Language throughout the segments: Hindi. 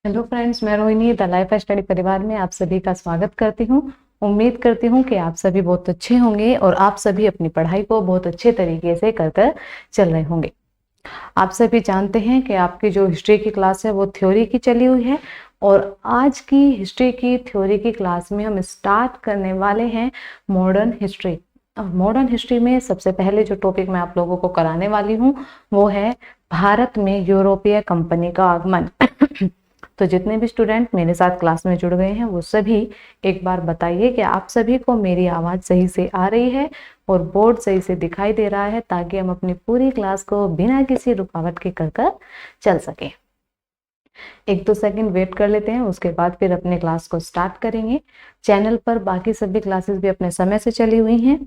हेलो फ्रेंड्स, मैं रोहिणी द लाइफ स्टडी परिवार में आप सभी का स्वागत करती हूँ। उम्मीद करती हूँ कि आप सभी बहुत अच्छे होंगे और आप सभी अपनी पढ़ाई को बहुत अच्छे तरीके से कर चल रहे होंगे। आप सभी जानते हैं कि आपकी जो हिस्ट्री की क्लास है वो थ्योरी की चली हुई है और आज की हिस्ट्री की थ्योरी की क्लास में हम स्टार्ट करने वाले हैं मॉडर्न हिस्ट्री। मॉडर्न हिस्ट्री में सबसे पहले जो टॉपिक मैं आप लोगों को कराने वाली हूँ वो है भारत में यूरोपीय कंपनी का आगमन। तो जितने भी स्टूडेंट मेरे साथ क्लास में जुड़ गए हैं वो सभी एक बार बताइए कि आप सभी को मेरी आवाज़ सही से आ रही है और बोर्ड सही से दिखाई दे रहा है, ताकि हम अपनी पूरी क्लास को बिना किसी रुकावट के कर चल सकें। 1-2 सेकंड वेट कर लेते हैं, उसके बाद फिर अपने क्लास को स्टार्ट करेंगे। चैनल पर बाकी सभी क्लासेस भी अपने समय से चली हुई हैं,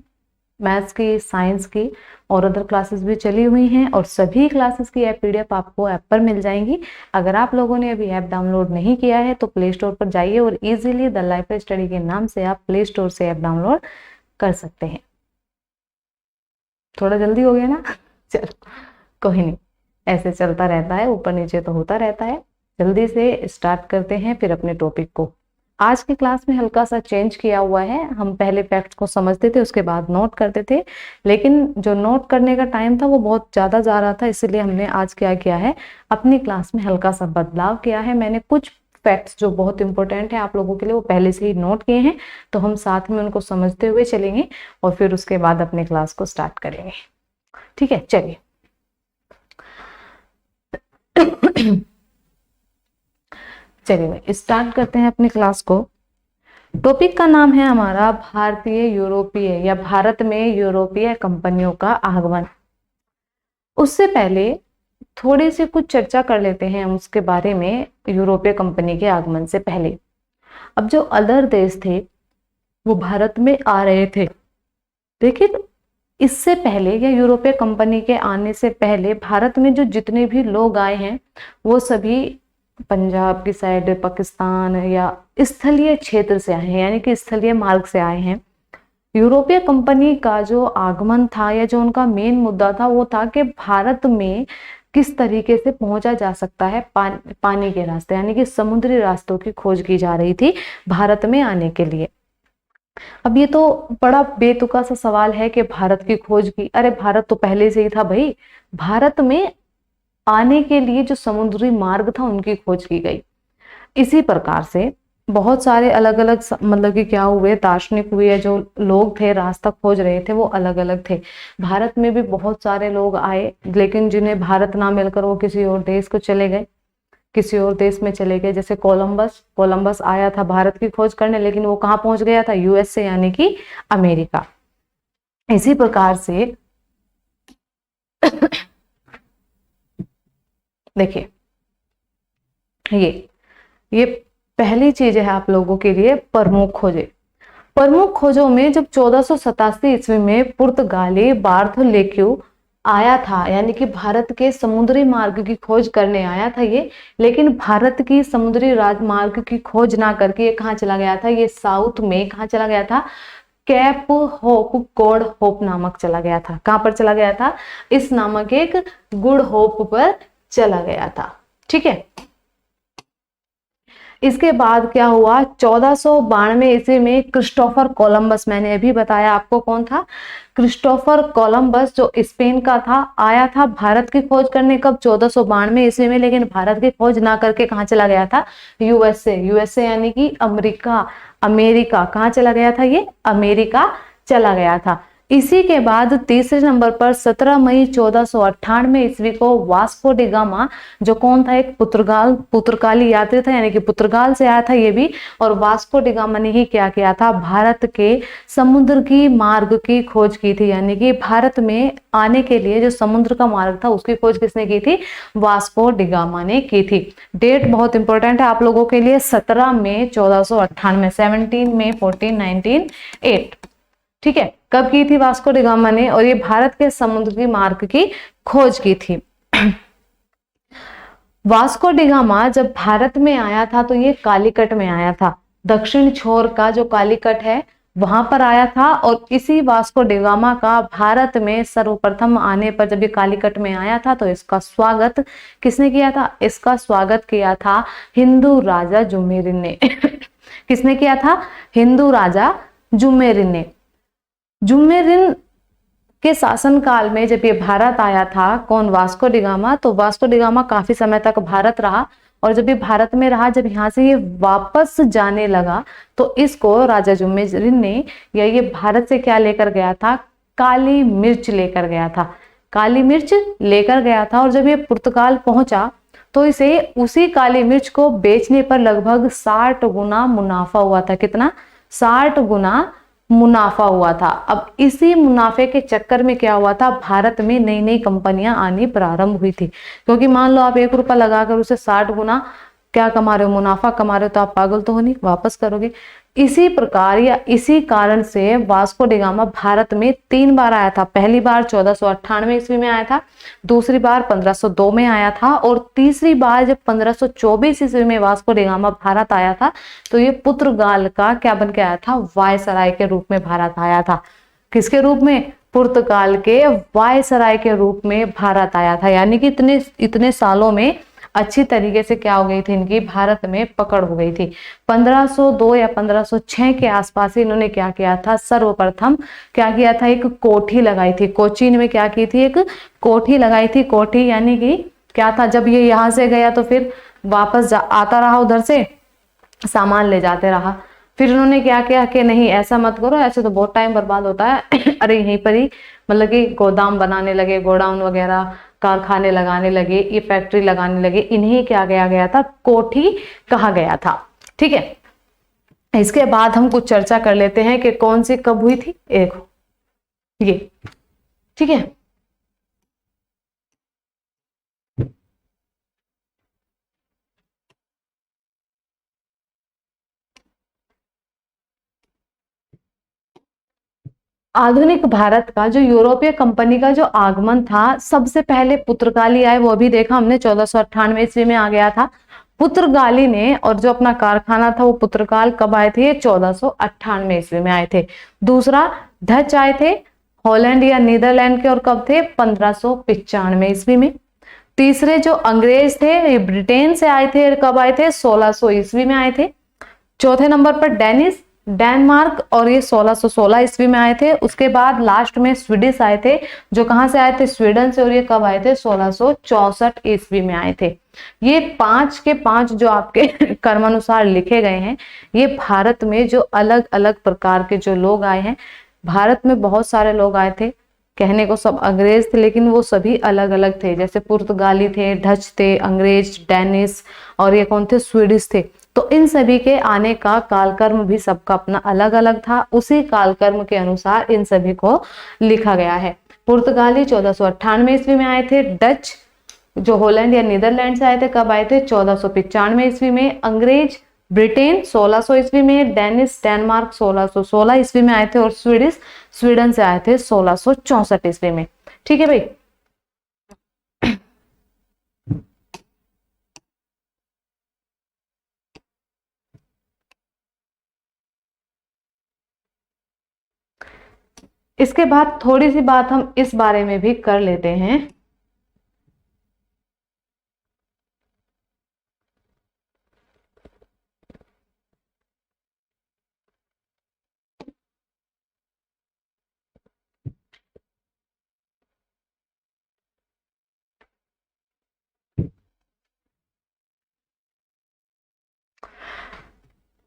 मैथ्स की, साइंस की और अदर क्लासेस भी चली हुई हैं और सभी क्लासेस की पीडीएफ आपको ऐप पर मिल जाएंगी। अगर आप लोगों ने अभी ऐप डाउनलोड नहीं किया है तो प्ले स्टोर पर जाइए और इजीली द लाइफ स्टडी के नाम से आप प्ले स्टोर से ऐप डाउनलोड कर सकते हैं। थोड़ा जल्दी हो गया ना? चलो कोई नहीं, ऐसे चलता रहता है, ऊपर नीचे तो होता रहता है। जल्दी से स्टार्ट करते हैं फिर अपने टॉपिक को। आज की क्लास में हल्का सा चेंज किया हुआ है। हम पहले फैक्ट्स को समझते थे, उसके बाद नोट करते थे, लेकिन जो नोट करने का टाइम था वो बहुत ज़्यादा जा रहा था, इसलिए हमने आज क्या किया है, अपनी क्लास में हल्का सा बदलाव किया है। मैंने कुछ फैक्ट्स जो बहुत इंपॉर्टेंट है आप लोगों के लिए वो पहले से ही नोट किए हैं, तो हम साथ में उनको समझते हुए चलेंगे और फिर उसके बाद अपने क्लास को स्टार्ट करेंगे। ठीक है, चलिए। चलिए स्टार्ट करते हैं अपनी क्लास को। टॉपिक का नाम है हमारा भारतीय यूरोपीय या भारत में यूरोपीय कंपनियों का आगमन। उससे पहले थोड़ी सी कुछ चर्चा कर लेते हैं हम उसके बारे में, यूरोपीय कंपनी के आगमन से पहले। अब जो अदर देश थे वो भारत में आ रहे थे, लेकिन इससे पहले या यूरोपीय कंपनी के आने से पहले भारत में जो जितने भी लोग आए हैं वो सभी पंजाब की साइड, पाकिस्तान या स्थलीय क्षेत्र से आए हैं, यानी कि स्थलीय मार्ग से आए हैं। यूरोपीय कंपनी का जो आगमन था या जो उनका मेन मुद्दा था वो था कि भारत में किस तरीके से पहुंचा जा सकता है पानी के रास्ते, यानी कि समुद्री रास्तों की खोज की जा रही थी भारत में आने के लिए। अब ये तो बड़ा बेतुका सा सवाल है कि भारत की खोज की, अरे भारत तो पहले से ही था भाई। भारत में आने के लिए जो समुद्री मार्ग था उनकी खोज की गई। इसी प्रकार से बहुत सारे अलग अलग मतलब कि क्या हुए, दार्शनिक हुए, जो लोग थे रास्ता खोज रहे थे वो अलग अलग थे। भारत में भी बहुत सारे लोग आए, लेकिन जिन्हें भारत ना मिलकर वो किसी और देश को चले गए, किसी और देश में चले गए। जैसे कोलंबस आया था भारत की खोज करने, लेकिन वो कहाँ पहुंच गया था? यूएसए यानी कि अमेरिका। इसी प्रकार से देखिए, ये पहली चीज है आप लोगों के लिए, प्रमुख खोजें। प्रमुख खोजों में जब 1487 ईस्वी में पुर्तगाली बार्थोलोमेव आया था, यानी कि भारत के समुद्री मार्ग की खोज करने आया था ये, लेकिन भारत की समुद्री राजमार्ग की खोज ना करके ये कहाँ चला गया था? ये साउथ में कहाँ चला गया था? कैप होप, गॉड होप नामक चला गया था। कहां पर चला गया था? इस नामक एक गुड होप पर चला गया था। ठीक है, इसके बाद क्या हुआ? 1492 ईस्वी में क्रिस्टोफर कोलंबस, मैंने अभी बताया आपको कौन था, क्रिस्टोफर कोलंबस जो स्पेन का था, आया था भारत की खोज करने। कब? 1492 ईस्वी में। लेकिन भारत की खोज ना करके कहाँ चला गया था? यूएसए यानी कि अमेरिका। अमेरिका कहाँ चला गया था? ये अमेरिका चला गया था। इसी के बाद तीसरे नंबर पर 17 मई 1498 ईस्वी को वास्को डी गामा, जो कौन था? एक पुर्तगाली यात्री था, यानी कि पुर्तगाल से आया था ये भी। और वास्को डी गामा ने ही क्या किया था? भारत के समुद्र की मार्ग की खोज की थी, यानी कि भारत में आने के लिए जो समुद्र का मार्ग था उसकी खोज किसने की थी? वास्को डी गामा ने की थी। डेट बहुत इंपॉर्टेंट है आप लोगों के लिए, 17 मई 1498, 17 मई 1498। ठीक है, कब की थी वास्को डी गामा ने? और ये भारत के समुद्री मार्ग की खोज की थी। वास्को डी गामा जब भारत में आया था तो ये कालीकट में आया था। दक्षिण छोर का जो कालीकट है वहां पर आया था। और इसी वास्को डिगामा का भारत में सर्वप्रथम आने पर जब ये कालीकट में आया था तो इसका स्वागत किसने किया था? इसका स्वागत किया था हिंदू राजा जुम्मेरिन ने। किसने किया था? हिंदू राजा जुम्मेरिन ने। जुम्मेरिन के शासनकाल में जब ये भारत आया था, कौन? Vasco da Gama. तो वास्को डिगामा काफी समय तक भारत रहा, और जब ये भारत में रहा, जब यहाँ से ये वापस जाने लगा तो इसको राजा जुम्मेरिन ने, या ये भारत से क्या लेकर गया था? काली मिर्च लेकर गया था। काली मिर्च लेकर गया था। और जब ये पुर्तगाल पहुंचा तो इसे उसी काली मिर्च को बेचने पर लगभग 60 गुना मुनाफा हुआ था। कितना? 60 गुना मुनाफा हुआ था। अब इसी मुनाफे के चक्कर में क्या हुआ था? भारत में नई नई कंपनियां आनी प्रारंभ हुई थी। क्योंकि मान लो आप 1 रुपया लगाकर उसे 60 गुना क्या कमा रहे हो? मुनाफा कमा रहे हो, तो आप पागल तो हो नहीं, वापस करोगे। इसी प्रकार या इसी कारण से वास्को डिगामा भारत में 3 बार आया था। पहली बार 1498 ईस्वी में आया था, दूसरी बार 1502 में आया था, और तीसरी बार जब 1524 ईस्वी में वास्को डिगामा भारत आया था तो ये पुर्तगाल का क्या बन के आया था? वायसराय के रूप में भारत आया था। किसके रूप में? पुर्तगाल के वायसराय के रूप में भारत आया था। यानी कि इतने सालों में अच्छी तरीके से क्या हो गई थी? इनकी भारत में पकड़ हो गई थी। 1502 या 1506 के आसपास इन्होंने क्या किया था? सर्वप्रथम क्या किया था? एक कोठी लगाई थी। कोचीन में क्या की थी? एक कोठी लगाई थी। कोठी यानी कि क्या था? जब ये यहाँ से गया तो फिर वापस आता रहा, उधर से सामान ले जाते रहा। फिर उन्होंने क्या किया कि नहीं, ऐसा मत करो, ऐसे तो बहुत टाइम बर्बाद होता है। अरे यहीं पर ही मतलब कि गोदाम बनाने लगे, गोडाउन वगैरह, कारखाने लगाने लगे, ये फैक्ट्री लगाने लगे। इन्हें क्या किया गया था? कोठी कहा गया था। ठीक है, इसके बाद हम कुछ चर्चा कर लेते हैं कि कौन सी कब हुई थी। एक ये, ठीक है। आधुनिक भारत का जो यूरोपीय कंपनी का जो आगमन था, सबसे पहले पुर्तगाली आए, वो भी देखा हमने 1498 ईस्वी में आ गया था पुर्तगाली ने। और जो अपना कारखाना था वो पुर्तगाल कब आए थे? 1498 ईस्वी में आए थे। दूसरा डच आए थे, हॉलैंड या नीदरलैंड के, और कब थे? 1595 ईस्वी में। तीसरे जो अंग्रेज थे ये ब्रिटेन से आए थे, कब आए थे? 1600 ईस्वी में आए थे। चौथे नंबर पर डेनमार्क, और ये 1616 ईस्वी में आए थे। उसके बाद लास्ट में स्वीडिश आए थे, जो कहां से आए थे? स्वीडन से, और ये कब आए थे? 1664 ईस्वी में आए थे। ये 5 के 5 जो आपके कर्मानुसार लिखे गए हैं, ये भारत में जो अलग अलग प्रकार के जो लोग आए हैं, भारत में बहुत सारे लोग आए थे। कहने को सब अंग्रेज थे, लेकिन वो सभी अलग अलग थे। जैसे पुर्तगाली थे, डच थे, अंग्रेज, डेनिस, और ये कौन थे? स्वीडिश थे। तो इन सभी के आने का कालक्रम भी सबका अपना अलग अलग था। उसी कालक्रम के अनुसार इन सभी को लिखा गया है। पुर्तगाली 1498 ईस्वी में आए थे। डच जो हॉलैंड या नीदरलैंड से आए थे, कब आए थे? 1495 ईस्वी में। अंग्रेज ब्रिटेन 1600 ईस्वी में। डेनिस डेनमार्क 1616 ईस्वी में आए थे। और स्वीडिश स्वीडन से आए थे 1664 ईस्वी में। ठीक है भाई। इसके बाद थोड़ी सी बात हम इस बारे में भी कर लेते हैं।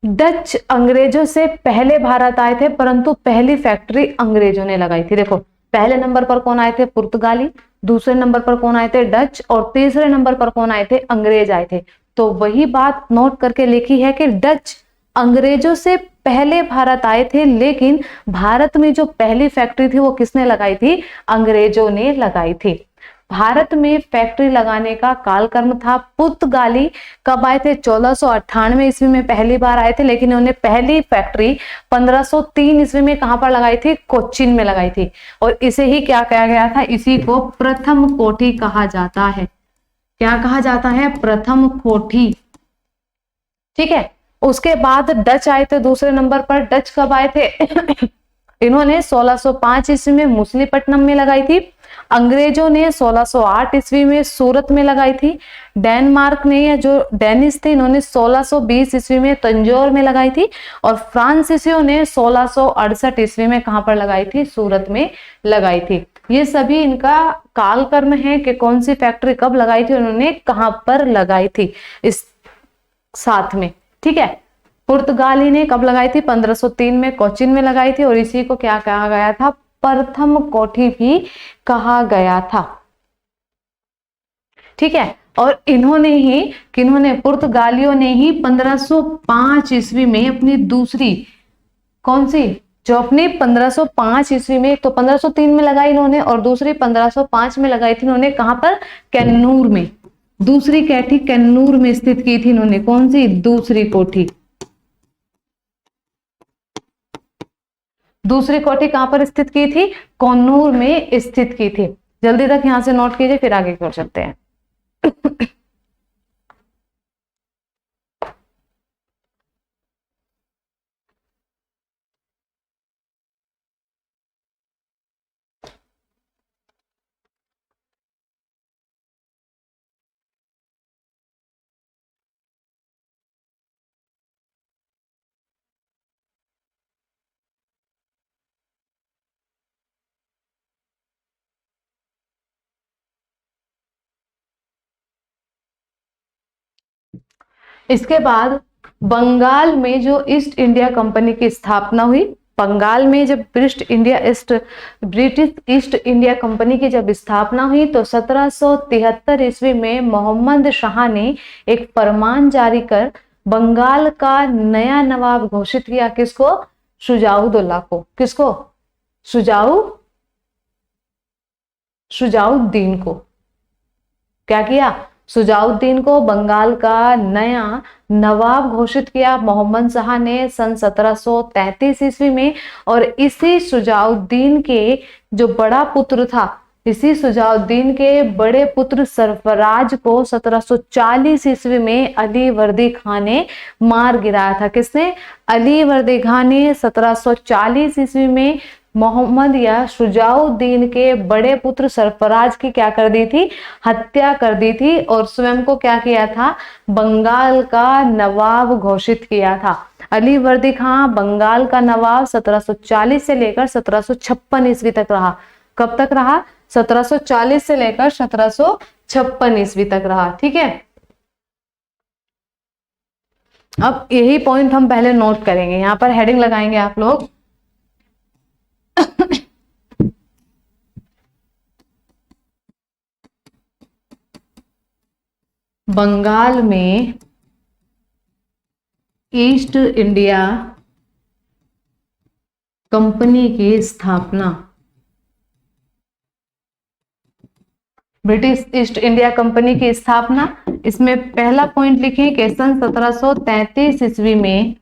डच अंग्रेजों से पहले भारत आए थे, परंतु पहली फैक्ट्री अंग्रेजों ने लगाई थी। देखो, पहले नंबर पर कौन आए थे? पुर्तगाली। दूसरे नंबर पर कौन आए थे? डच। और तीसरे नंबर पर कौन आए थे? अंग्रेज आए थे। तो वही बात नोट करके लिखी है कि डच अंग्रेजों से पहले भारत आए थे, लेकिन भारत में जो पहली फैक्ट्री थी वो किसने लगाई थी? अंग्रेजों ने लगाई थी। भारत में फैक्ट्री लगाने का कालक्रम था। पुर्तगाली कब आए थे? 1498 ईस्वी में पहली बार आए थे, लेकिन उन्होंने पहली फैक्ट्री 1503 ईस्वी में कहां पर लगाई थी? कोचीन में लगाई थी। और इसे ही क्या कहा गया था? इसी को प्रथम कोठी कहा जाता है। क्या कहा जाता है? प्रथम कोठी। ठीक है, उसके बाद डच आए थे दूसरे नंबर पर। डच कब आए थे? इन्होंने 1605 ईस्वी में मछलीपट्टनम में लगाई थी। अंग्रेजों ने 1608 ईस्वी में सूरत में लगाई थी। डेनमार्क ने, या जो डेनिश थे, इन्होंने 1620 ईस्वी में तंजौर में लगाई थी। और फ्रांसीसियों ने 1668 ईस्वी में कहां पर लगाई थी? सूरत में लगाई थी। ये सभी इनका कालक्रम है कि कौन सी फैक्ट्री कब लगाई थी, उन्होंने कहां पर लगाई थी इस साथ में। ठीक है, पुर्तगाली ने कब लगाई थी? 1503 में कोचीन में लगाई थी। और इसी को क्या कहा गया था? प्रथम कोठी भी कहा गया था। ठीक है, और इन्होंने ही, किन्होंने, पुर्तगालियों ने ही 1505 ईस्वी में अपनी दूसरी, कौन सी, जो अपनी 1505 ईस्वी में, तो 1503 में लगाई इन्होंने, और दूसरी 1505 में लगाई थी इन्होंने। कहां पर? कैन्नूर में। दूसरी कोठी कैन्नूर में स्थित की थी इन्होंने। कौन सी? दूसरी कोठी। दूसरी कोठी कहां पर स्थित की थी? कन्नूर में स्थित की थी। जल्दी तक यहां से नोट कीजिए, फिर आगे कर सकते हैं। इसके बाद बंगाल में जो ईस्ट इंडिया कंपनी की स्थापना हुई, बंगाल में जब ब्रिटिश ईस्ट इंडिया कंपनी की जब स्थापना हुई, तो 1773 ईस्वी में मोहम्मद शाह ने एक फरमान जारी कर बंगाल का नया नवाब घोषित किया। किसको? शुजाउद्दौला को। किसको? शुजाउद्दीन को। क्या किया? शुजाउद्दीन को बंगाल का नया नवाब घोषित किया मोहम्मद शाह ने सन 1733 ईस्वी में। और इसी शुजाउद्दीन के जो बड़ा पुत्र था, इसी शुजाउद्दीन के बड़े पुत्र सरफराज को 1740 ईस्वी में अली वर्दी खां ने मार गिराया था। किसने? अली वर्दी खां ने 1740 ईस्वी में मोहम्मद या शुजाउद्दीन के बड़े पुत्र सरफराज की क्या कर दी थी? हत्या कर दी थी। और स्वयं को क्या किया था? बंगाल का नवाब घोषित किया था। अली वर्दी खां बंगाल का नवाब 1740 से लेकर 1756 ईस्वी तक रहा। कब तक रहा? 1740 से लेकर 1756 ईस्वी तक रहा। ठीक है, अब यही पॉइंट हम पहले नोट करेंगे। यहां पर हेडिंग लगाएंगे आप लोग। बंगाल में ईस्ट इंडिया कंपनी की स्थापना। ब्रिटिश ईस्ट इंडिया कंपनी की स्थापना, इसमें पहला पॉइंट लिखें कि सन 1733 ईस्वी में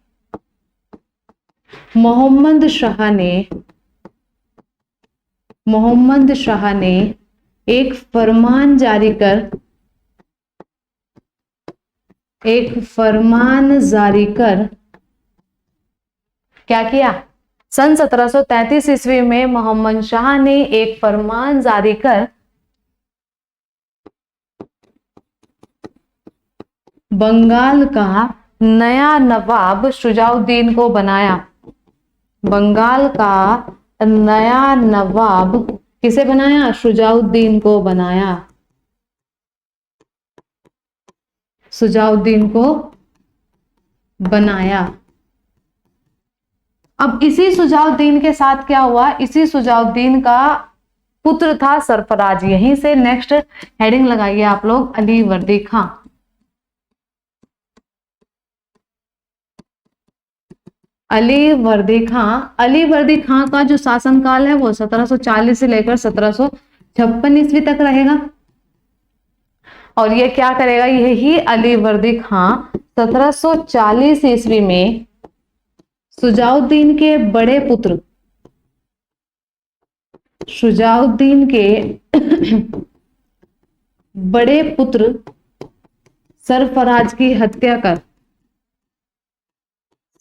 मोहम्मद शाह ने एक फरमान जारी कर क्या किया? सन 1733 ईस्वी में मोहम्मद शाह ने एक फरमान जारी कर बंगाल का नया नवाब शुजाउद्दीन को बनाया। बंगाल का नया नवाब किसे बनाया? शुजाउद्दीन को बनाया। शुजाउद्दीन को बनाया। अब इसी शुजाउद्दीन के साथ क्या हुआ? इसी शुजाउद्दीन का पुत्र था सरफराज। यहीं से नेक्स्ट हेडिंग लगाइए आप लोग, अली वर्दी खां। अली वर्दी खां का जो शासनकाल है वो 1740 से लेकर 1756 ईस्वी तक रहेगा। और ये क्या करेगा? यही अली वर्दी खां 1740 ईस्वी में शुजाउद्दीन के बड़े पुत्र सरफराज की हत्या कर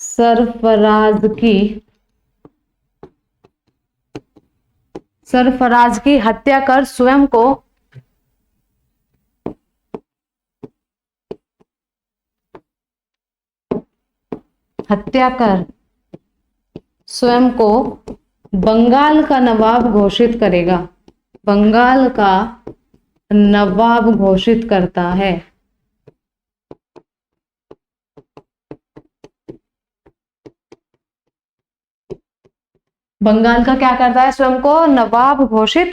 सरफराज की हत्या कर स्वयं को बंगाल का नवाब घोषित करेगा, बंगाल का नवाब घोषित करता है। बंगाल का क्या करता है, स्वयं को नवाब घोषित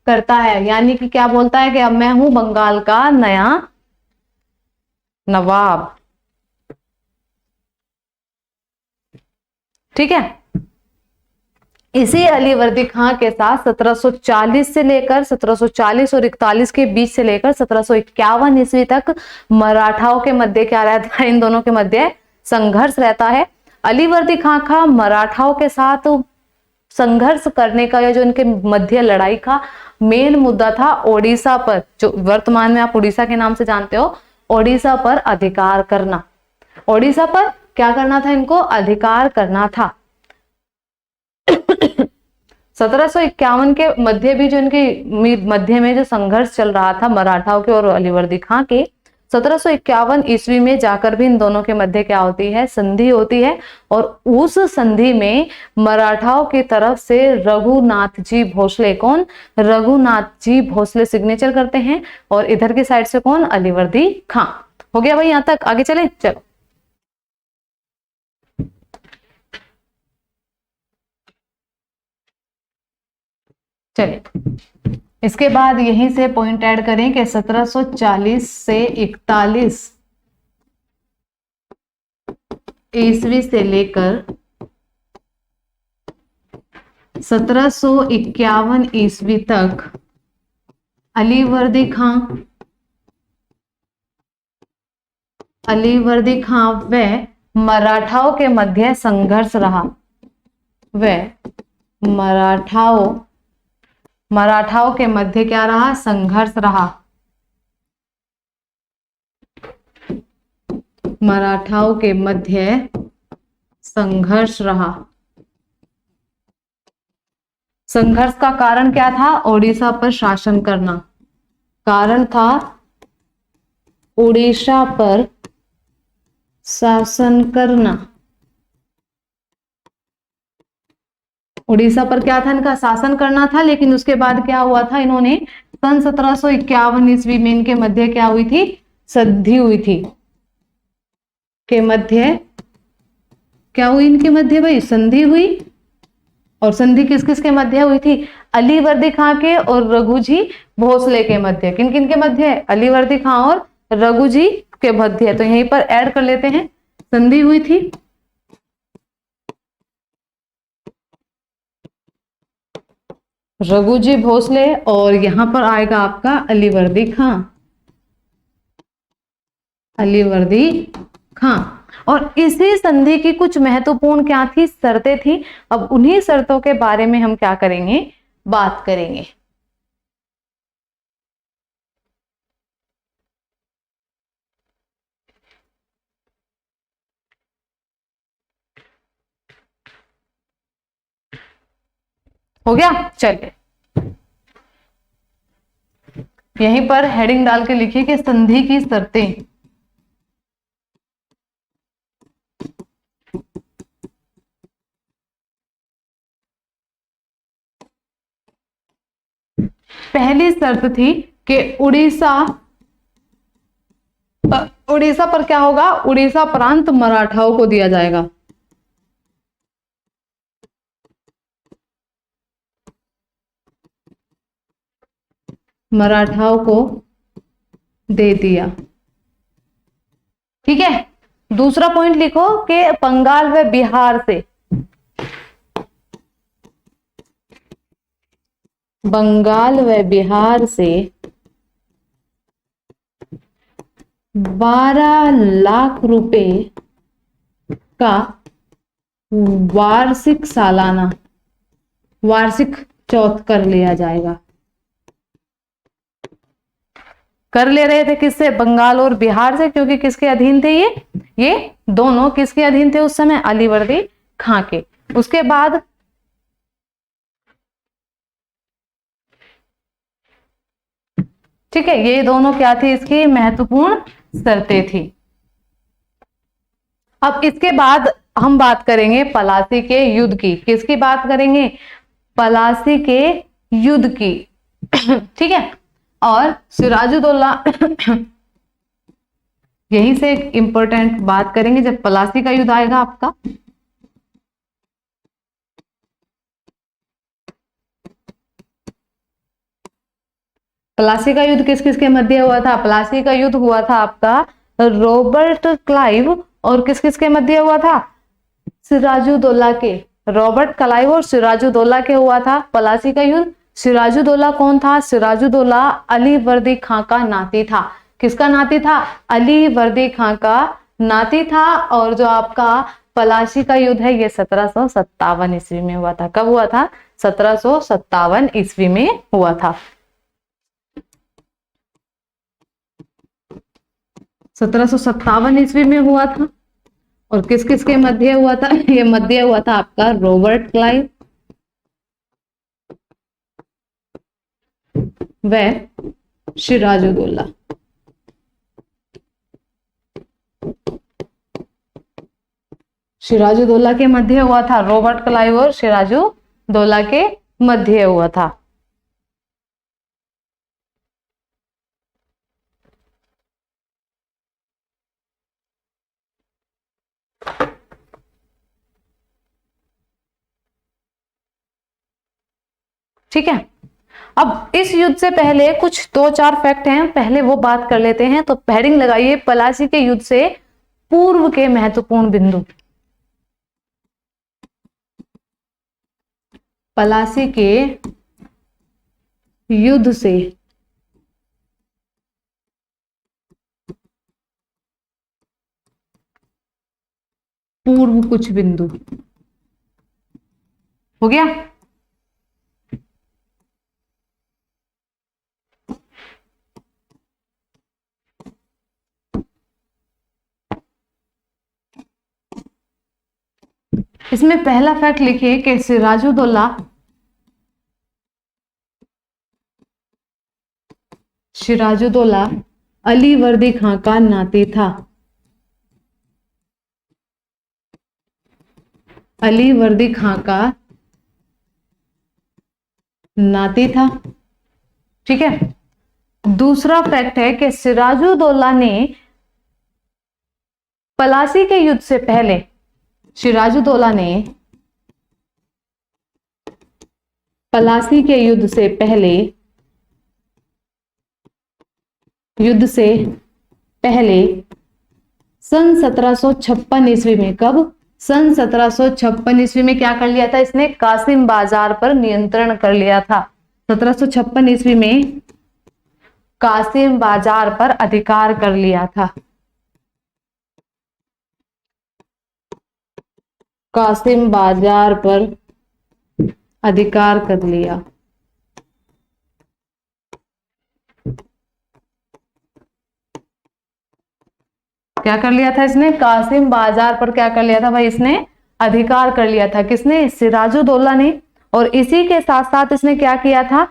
करता है, यानी कि क्या बोलता है कि अब मैं हूं बंगाल का नया नवाब। ठीक है। इसी अलीवर्दी खां के साथ 1740 से लेकर 1740 और 41 के बीच से लेकर 1751 ईस्वी तक मराठाओं के मध्य क्या रहता है, इन दोनों के मध्य संघर्ष रहता है। अलीवर्दी खां का मराठाओं के साथ संघर्ष करने का या जो इनके मध्य लड़ाई का मेन मुद्दा था ओडिशा पर, जो वर्तमान में आप उड़ीसा के नाम से जानते हो, ओडिशा पर अधिकार करना। ओडिशा पर क्या करना था, इनको अधिकार करना था। 1751 के मध्य भी जो इनके मध्य में जो संघर्ष चल रहा था मराठाओं के और अलीवर्दी खां के, 1751 ईस्वी में जाकर भी इन दोनों के मध्य क्या होती है, संधि होती है। और उस संधि में मराठाओं की तरफ से रघुनाथ जी भोसले, कौन, रघुनाथ जी भोसले सिग्नेचर करते हैं, और इधर की साइड से कौन, अलीवर्दी खां। हो गया भाई, यहां तक, आगे चले, चलो। चलिए, इसके बाद यहीं से पॉइंट ऐड करें कि 1740 से 41 ईस्वी से लेकर 1751 ईस्वी तक अलीवर्दी खां व मराठाओं के मध्य संघर्ष रहा, व मराठाओं के मध्य क्या रहा, संघर्ष रहा। मराठाओं के मध्य संघर्ष रहा। संघर्ष का कारण क्या था, ओडिशा पर शासन करना। कारण था ओडिशा पर शासन करना। उड़ीसा पर क्या था, इनका शासन करना था। लेकिन उसके बाद क्या हुआ था, इन्होंने सन 1751 ईस्वी में इनके मध्य क्या हुई थी, संधि हुई थी। के मध्य क्या हुई, इनके मध्य भाई संधि हुई। और संधि किस किस के मध्य हुई थी, अलीवर्दी खां के और रघुजी भोसले के मध्य। किन किन के मध्य, अलीवर्दी खां और रघुजी के मध्य। तो यहीं पर ऐड कर लेते हैं, संधि हुई थी। रघुजी भोसले, और यहां पर आएगा आपका अलीवर्दी खां, अलीवर्दी खां। और इसी संधि की कुछ महत्वपूर्ण क्या थी, शर्तें थी। अब उन्हीं शर्तों के बारे में हम क्या करेंगे, बात करेंगे। हो गया, चलिए यहीं पर हेडिंग डाल के लिखिए कि संधि की शर्तें। पहली शर्त थी कि उड़ीसा पर क्या होगा, उड़ीसा प्रांत मराठाओं को दिया जाएगा। मराठाओं को दे दिया। ठीक है। दूसरा पॉइंट लिखो कि बंगाल व बिहार से, बंगाल व बिहार से 12 लाख रुपए का वार्षिक सालाना, वार्षिक चौथ कर लिया जाएगा, कर ले रहे थे किससे, बंगाल और बिहार से, क्योंकि किसके अधीन थे ये दोनों किसके अधीन थे उस समय, अलीवर्दी खां के। उसके बाद ठीक है, ये दोनों क्या थी, इसकी महत्वपूर्ण शर्तें थी। अब इसके बाद हम बात करेंगे पलासी के युद्ध की। किसकी बात करेंगे, पलासी के युद्ध की। ठीक है, और सिराजुद्दौला यहीं से एक इंपॉर्टेंट बात करेंगे जब पलासी का युद्ध आएगा आपका। पलासी का युद्ध किस किस के मध्य हुआ था, पलासी का युद्ध हुआ था आपका रॉबर्ट क्लाइव और किस किस के मध्य हुआ था, सिराजुद्दौला के। रॉबर्ट क्लाइव और सिराजुद्दौला के हुआ था पलासी का युद्ध। सिराजुद्दौला कौन था, सिराजुद्दौला अली वर्दी खां का नाती था। किसका नाती था, अली वर्दी खां का नाती था। और जो आपका पलासी का युद्ध है ये 1757 ईस्वी में हुआ था। कब हुआ था, 1757 ईस्वी में हुआ था। 1757 ईस्वी में हुआ था। और किस किस के मध्य हुआ था, ये मध्य हुआ था आपका रॉबर्ट क्लाइव व सिराजुद्दौला। सिराजुद्दौला के मध्य हुआ था, रॉबर्ट क्लाइव और सिराजुद्दौला के मध्य हुआ था। ठीक है, अब इस युद्ध से पहले कुछ 2-4 फैक्ट हैं, पहले वो बात कर लेते हैं। तो हेडिंग लगाइए पलासी के युद्ध से पूर्व के महत्वपूर्ण बिंदु। पलासी के युद्ध से पूर्व कुछ बिंदु हो गया। इसमें पहला फैक्ट लिखिए कि सिराजुद्दौला अली वर्दी खां का नाती था। अली वर्दी खां का नाती था। ठीक है, दूसरा फैक्ट है कि सिराजुद्दौला ने पलासी के युद्ध से पहले, सिराजुद्दौला ने पलासी के युद्ध से पहले, सन 1756 ईस्वी में, कब, सन 1756 ईस्वी में क्या कर लिया था इसने, कासिम बाजार पर नियंत्रण कर लिया था। 1756 ईस्वी में कासिम बाजार पर अधिकार कर लिया था। कासिम बाजार पर अधिकार कर लिया। क्या कर लिया था इसने, कासिम बाजार पर क्या कर लिया था भाई, इसने अधिकार कर लिया था। किसने, सिराजुद्दौला ने। और इसी के साथ साथ इसने क्या किया था,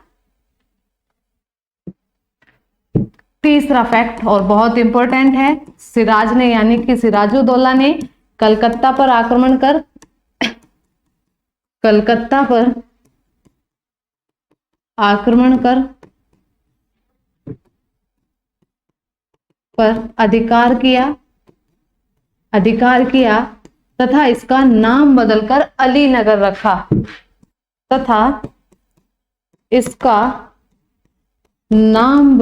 तीसरा फैक्ट और बहुत इंपॉर्टेंट है, सिराज ने यानी कि सिराजुद्दौला ने कलकत्ता पर आक्रमण कर, कलकत्ता पर आक्रमण कर पर अधिकार किया तथा इसका नाम बदलकर अली नगर रखा, तथा इसका नाम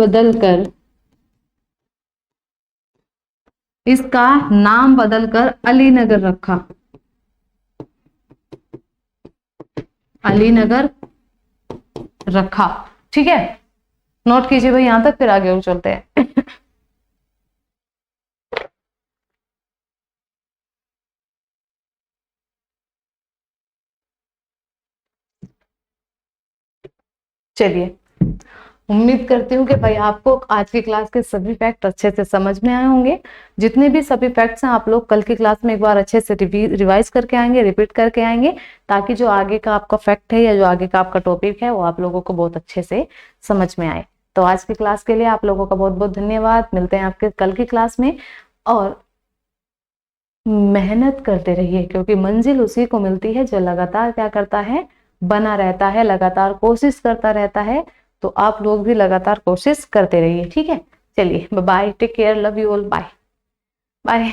बदलकर अलीनगर रखा। अलीनगर रखा। ठीक है, नोट कीजिए भाई यहां तक, फिर आगे और चलते हैं। चलिए, उम्मीद करती हूँ कि भाई आपको आज की क्लास के सभी फैक्ट अच्छे से समझ में आए होंगे। जितने भी सभी फैक्ट्स हैं आप लोग कल की क्लास में एक बार अच्छे से रिवाइज करके आएंगे, रिपीट करके आएंगे, ताकि जो आगे का आपका फैक्ट है या जो आगे का आपका टॉपिक है वो आप लोगों को बहुत अच्छे से समझ में आए। तो आज की क्लास के लिए आप लोगों का बहुत बहुत धन्यवाद। मिलते हैं आपके कल की क्लास में, और मेहनत करते रहिए, क्योंकि मंजिल उसी को मिलती है जो लगातार क्या करता है, बना रहता है, लगातार कोशिश करता रहता है। तो आप लोग भी लगातार कोशिश करते रहिए, ठीक है। चलिए bye, take care, love you all, bye bye.